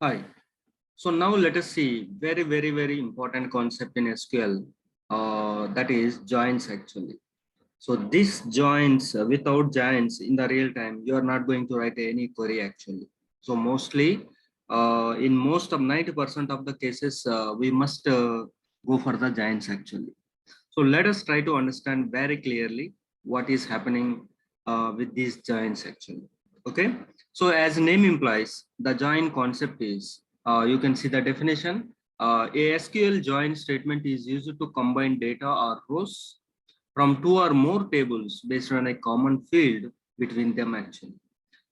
Hi. So now let us see very important concept in SQL, that is joins actually. So this joins, without joins in the real time, you are not going to write any query actually. So mostly in most of 90% of the cases, we must go for the joins actually. So let us try to understand very clearly what is happening with these joins actually. Okay. So as name implies, the join concept is, you can see the definition. A SQL join statement is used to combine data or rows from two or more tables based on a common field between them actually.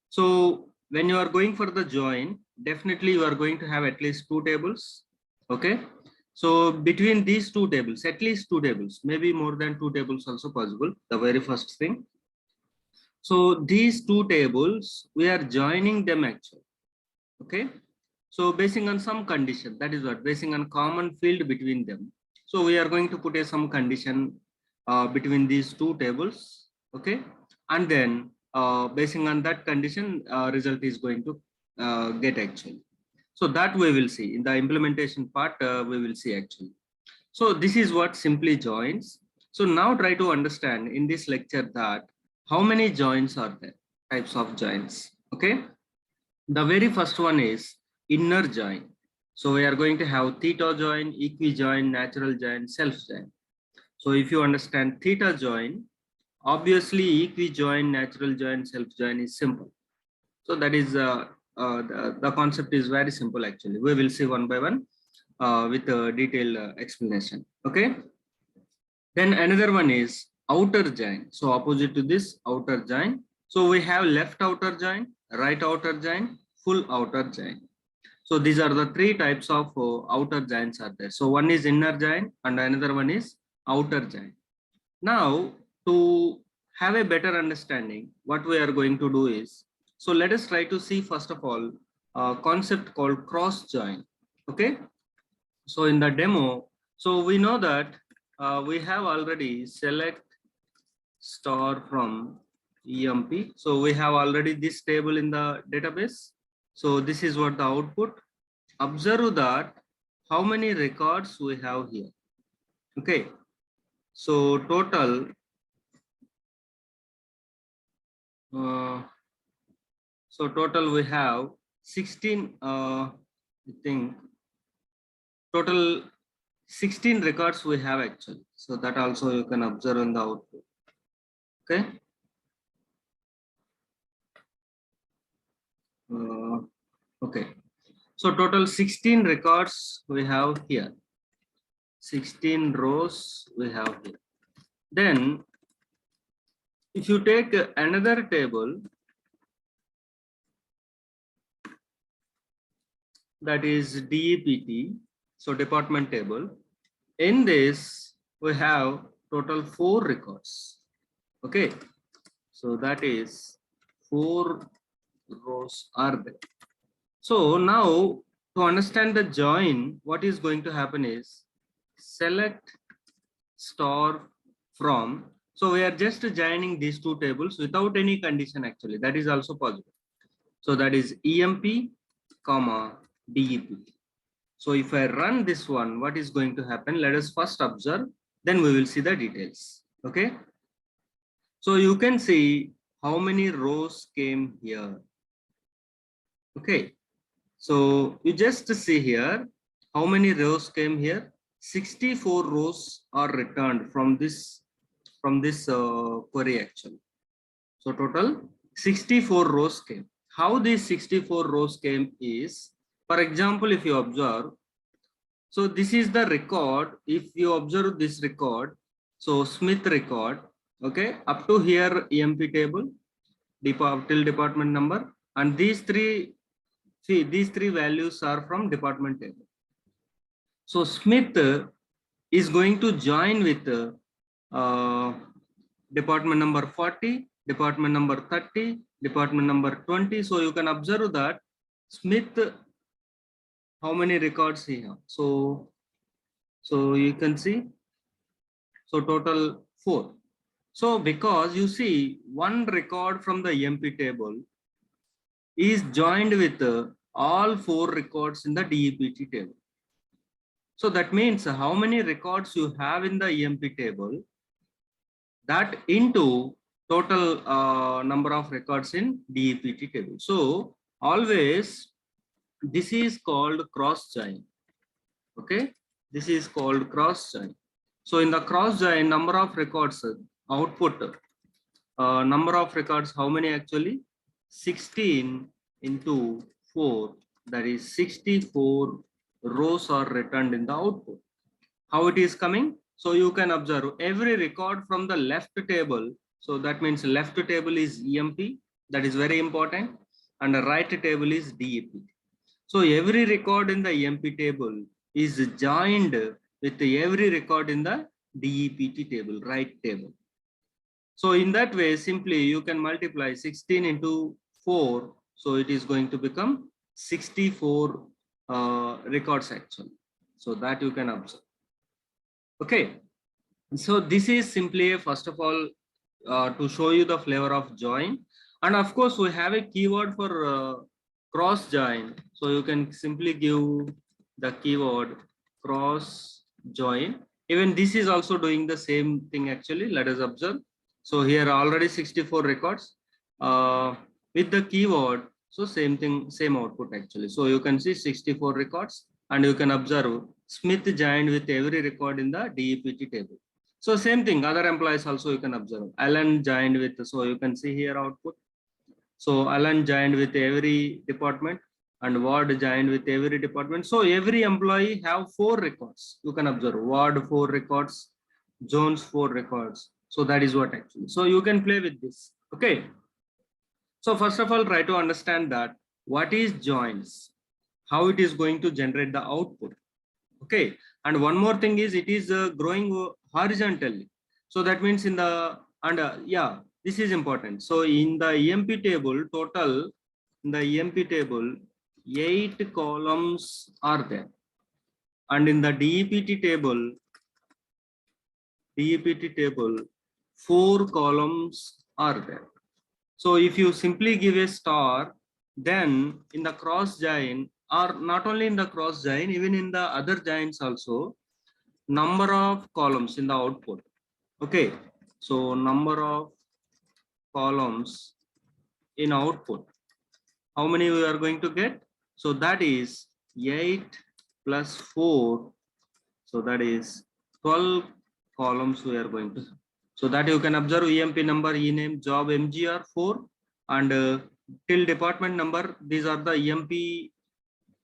So when you are going for the join, definitely you are going to have at least two tables. Okay. So between these two tables, at least two tables, maybe more than two tables also possible. The very first thing. So these two tables, we are joining them actually. Okay. So basing on some condition, that is what, basing on common field between them. So we are going to put some condition between these two tables. Okay. And then basing on that condition, result is going to get actually. So that we will see in the implementation part, we will see actually. So this is what simply joins. So now try to understand in this lecture that how many joins are there, types of joins. Okay. The very first one is inner join. So we are going to have theta join, equi join, natural join, self join. So if you understand theta join, obviously equi join, natural join, self join is simple. So that is the concept is very simple actually. We will see one by one with a detailed explanation. Okay. Then another one is outer join. So opposite to this outer join. So we have left outer join, right outer join, full outer join. So these are the three types of outer joins are there. So one is inner join and another one is outer join. Now to have a better understanding, what we are going to do is, so let us try to see first of all a concept called cross join. Okay. So in the demo, so we know that we have already select star from EMP. So we have already this table in the database. So this is what the output. Observe that how many records we have here. Okay. So total we have 16 I think total 16 records we have actually. So that also you can observe in the output. Okay. Okay. So total 16 records we have here. 16 rows we have here. Then if you take another table, that is DEPT, so department table. In this, we have total 4 records. Okay, so that is 4 rows are there. So now to understand the join, what is going to happen is select star from. So we are just joining these two tables without any condition actually. That is also possible. So that is EMP, comma DEPT. So if I run this one, what is going to happen? Let us first observe, then we will see the details. Okay. So you can see how many rows came here. Okay. So you just see here how many rows came here. 64 rows are returned from this query actually. So total 64 rows came. How these 64 rows came is, for example, if you observe, so this is the record. If you observe this record, so Smith record, okay, up to here EMP table, till department number, and these three values are from department table. So Smith is going to join with department number 40, department number 30, department number 20. So you can observe that Smith, how many records he have. So you can see, so total 4. So because you see one record from the EMP table is joined with all 4 records in the DEPT table. So that means how many records you have in the EMP table, that into total number of records in DEPT table. So always this is called cross join. Okay, this is called cross join. So in the cross join, number of records output, number of records, how many actually? 16 into 4, that is 64 rows are returned in the output. How it is coming? So you can observe every record from the left table. So that means left table is EMP, that is very important, and the right table is DEP. So every record in the EMP table is joined with every record in the DEPT table, right table. So in that way, simply you can multiply 16 into 4. So it is going to become 64 records actually. So that you can observe. Okay. So this is simply first of all to show you the flavor of join. And of course, we have a keyword for cross join. So you can simply give the keyword cross join. Even this is also doing the same thing actually. Let us observe. So here already 64 records with the keyword. So same thing, same output actually. So you can see 64 records, and you can observe Smith joined with every record in the DEPT table. So same thing, other employees also you can observe. Alan joined with, so you can see here output. So Alan joined with every department, and Ward joined with every department. So every employee have 4 records. You can observe Ward 4 records, Jones 4 records. So that is what actually. So you can play with this. Okay. So first of all, try to understand that what is joins, how it is going to generate the output. Okay. And one more thing is it is growing horizontally. So that means in the, and yeah, this is important. So in the EMP table, total in the EMP table, 8 columns are there. And in the DEPT table, 4 columns are there. So if you simply give a star, then in the cross join, or not only in the cross join, even in the other joins also, number of columns in the output. Okay, so number of columns in output, how many we are going to get? So that is 8 plus 4, so that is 12 columns we are going to. So that you can observe EMP number, ename, job, MGR 4, and till department number, these are the EMP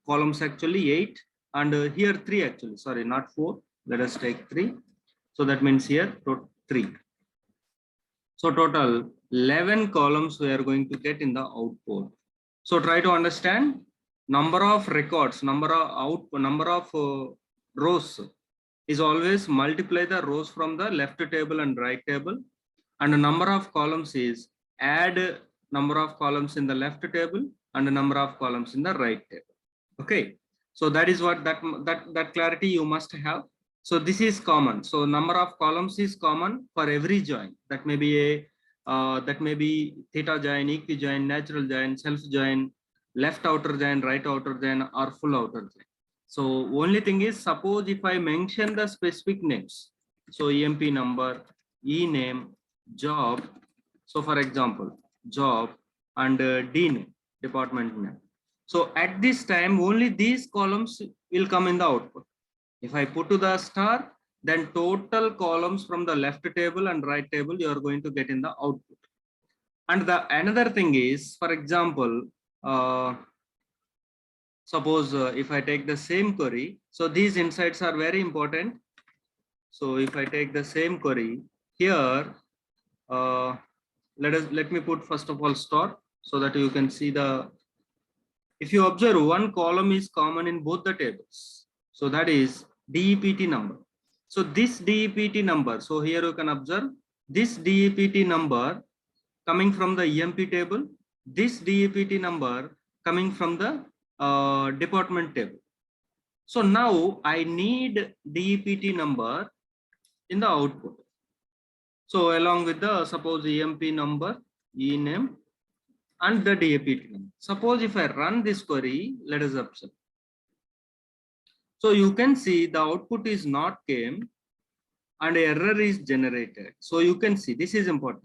columns actually 8, and here 3 actually, sorry, not 4, let us take 3. So that means here 3. So total 11 columns we are going to get in the output. So try to understand number of records, number of rows is always multiply the rows from the left table and right table, and the number of columns is add number of columns in the left table and the number of columns in the right table. Okay, so that is what that clarity you must have. So this is common. So number of columns is common for every join. That may be a theta join, equi join, natural join, self join, left outer join, right outer join, or full outer join. So only thing is, suppose if I mention the specific names, so EMP number, E name, job. So for example, job and D name, department name. So at this time, only these columns will come in the output. If I put to the star, then total columns from the left table and right table you are going to get in the output. And the another thing is, for example, suppose if I take the same query, so these insights are very important. So if I take the same query here, let me put first of all star, so that you can see the, if you observe, one column is common in both the tables. So that is DEPT number. So this DEPT number, so here you can observe this DEPT number coming from the EMP table, this DEPT number coming from the department table. So now I need DEPT number in the output. So along with the, suppose EMP number, E name, and the DAPT number. Suppose if I run this query, let us observe. So you can see the output is not came and error is generated. So you can see this is important.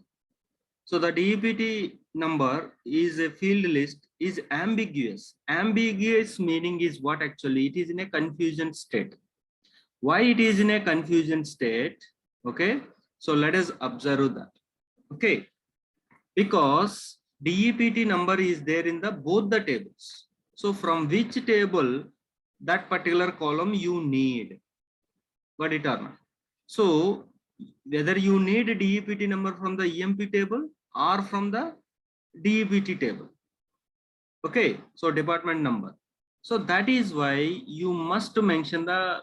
So the DAPT number is a field list is ambiguous. Ambiguous meaning is what actually it is in a confusion state. Why it is in a confusion state? Okay, so let us observe that. Okay, because DEPT number is there in the both the tables. So from which table that particular column you need, got it or not? So whether you need a DEPT number from the EMP table or from the DEPT table. Okay, so department number. So that is why you must mention the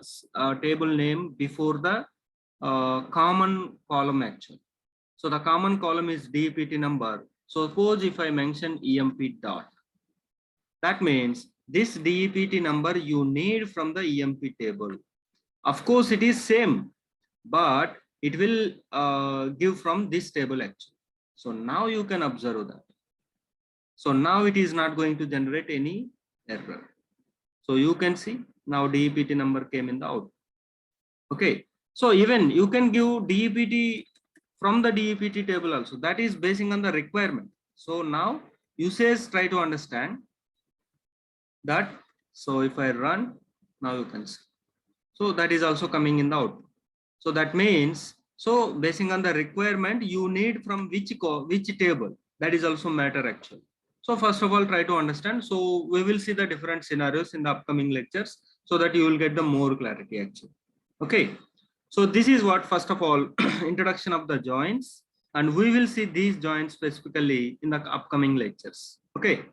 table name before the common column actually. So the common column is DEPT number. So suppose if I mention EMP dot, that means this DEPT number you need from the EMP table. Of course, it is same, but it will give from this table actually. So now you can observe that. So now it is not going to generate any error. So you can see now DEPT number came in the out. Okay. So even you can give DEPT from the DEPT table also. That is basing on the requirement. So now users try to understand that. So if I run, now you can see. So that is also coming in the output. So that means, so basing on the requirement, you need from which table, that is also matter actually. So first of all, try to understand. So we will see the different scenarios in the upcoming lectures so that you will get the more clarity actually. Okay. So this is what, first of all, introduction of the joints, and we will see these joints specifically in the upcoming lectures. Okay.